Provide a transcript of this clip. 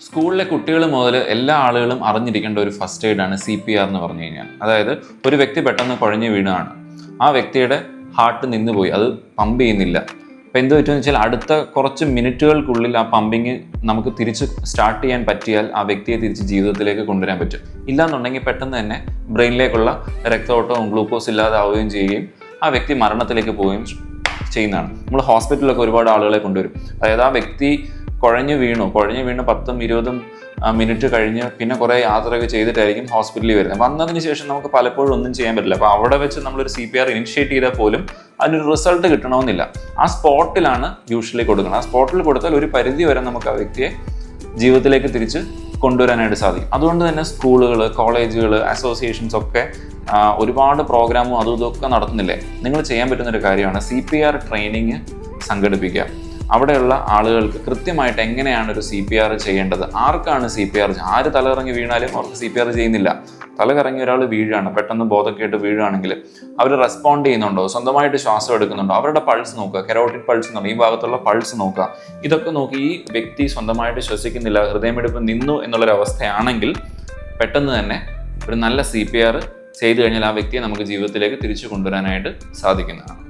സ്കൂളിലെ കുട്ടികൾ മുതൽ എല്ലാ ആളുകളും അറിഞ്ഞിരിക്കേണ്ട ഒരു ഫസ്റ്റ് എയ്ഡാണ് CPR എന്ന് പറഞ്ഞു കഴിഞ്ഞാൽ. അതായത് ഒരു വ്യക്തി പെട്ടെന്ന് കുഴഞ്ഞു വീണാണ്, ആ വ്യക്തിയുടെ ഹാർട്ട് നിന്നുപോയി, അത് പമ്പ് ചെയ്യുന്നില്ല. അപ്പോൾ എന്ത് പറ്റുമെന്ന് വെച്ചാൽ അടുത്ത കുറച്ച് മിനിറ്റുകൾക്കുള്ളിൽ ആ പമ്പിങ് നമുക്ക് തിരിച്ച് സ്റ്റാർട്ട് ചെയ്യാൻ പറ്റിയാൽ ആ വ്യക്തിയെ തിരിച്ച് ജീവിതത്തിലേക്ക് കൊണ്ടുവരാൻ പറ്റും. ഇല്ലാന്നുണ്ടെങ്കിൽ പെട്ടെന്ന് തന്നെ ബ്രെയിനിലേക്കുള്ള രക്തോട്ടവും ഗ്ലൂക്കോസ് ഇല്ലാതാവുകയും ചെയ്യുകയും ആ വ്യക്തി മരണത്തിലേക്ക് പോവുകയും ചെയ്യുന്നതാണ്. നമ്മൾ ഹോസ്പിറ്റലിലൊക്കെ ഒരുപാട് ആളുകളെ കൊണ്ടുവരും. അതായത് ആ വ്യക്തി കുഴഞ്ഞു വീണ് 10ഉം 20ഉം മിനിറ്റ് കഴിഞ്ഞ് പിന്നെ കുറേ യാത്രയൊക്കെ ചെയ്തിട്ടായിരിക്കും ഹോസ്പിറ്റലിൽ വരുന്നത്. വന്നതിന് ശേഷം നമുക്ക് പലപ്പോഴും ഒന്നും ചെയ്യാൻ പറ്റില്ല. അപ്പോൾ അവിടെ വെച്ച് നമ്മളൊരു CPR ഇനിഷ്യേറ്റ് ചെയ്താൽ പോലും അതിനൊരു റിസൾട്ട് കിട്ടണമെന്നില്ല. ആ സ്പോട്ടിലാണ് യൂഷ്വലി കൊടുക്കുന്നത്. ആ സ്പോട്ടിൽ കൊടുത്താൽ ഒരു പരിധി വരെ നമുക്ക് ആ വ്യക്തിയെ ജീവിതത്തിലേക്ക് തിരിച്ച് കൊണ്ടുവരാനായിട്ട് സാധിക്കും. അതുകൊണ്ട് തന്നെ സ്കൂളുകൾ, കോളേജുകൾ, അസോസിയേഷൻസ് ഒക്കെ ഒരുപാട് പ്രോഗ്രാമും അതും ഇതൊക്കെ നടത്തുന്നില്ലേ. നിങ്ങൾ ചെയ്യാൻ പറ്റുന്നൊരു കാര്യമാണ് CPR ട്രെയിനിങ് സംഘടിപ്പിക്കുക. അവിടെയുള്ള ആളുകൾക്ക് കൃത്യമായിട്ട് എങ്ങനെയാണ് ഒരു CPR ചെയ്യേണ്ടത്, ആർക്കാണ് CPR, ആര് തലകറങ്ങി വീണാലും അവർക്ക് CPR ചെയ്യുന്നില്ല. തലകറങ്ങി ഒരാൾ വീഴാണ്, പെട്ടെന്ന് ബോധമൊക്കെയായിട്ട് വീഴുകയാണെങ്കിൽ അവർ റെസ്പോണ്ട് ചെയ്യുന്നുണ്ടോ, സ്വന്തമായിട്ട് ശ്വാസം എടുക്കുന്നുണ്ടോ, അവരുടെ പൾസ് നോക്കുക, കരോട്ടിഡ് പൾസ് എന്ന് പറഞ്ഞാൽ ഈ ഭാഗത്തുള്ള പൾസ് നോക്കുക. ഇതൊക്കെ നോക്കി ഈ വ്യക്തി സ്വന്തമായിട്ട് ശ്വസിക്കുന്നില്ല, ഹൃദയമിടിപ്പ് നിന്നു എന്നുള്ളൊരവസ്ഥയാണെങ്കിൽ പെട്ടെന്ന് തന്നെ ഒരു നല്ല CPR ചെയ്തു കഴിഞ്ഞാൽ ആ വ്യക്തിയെ നമുക്ക് ജീവിതത്തിലേക്ക് തിരിച്ചു കൊണ്ടുവരാനായിട്ട് സാധിക്കുന്നതാണ്.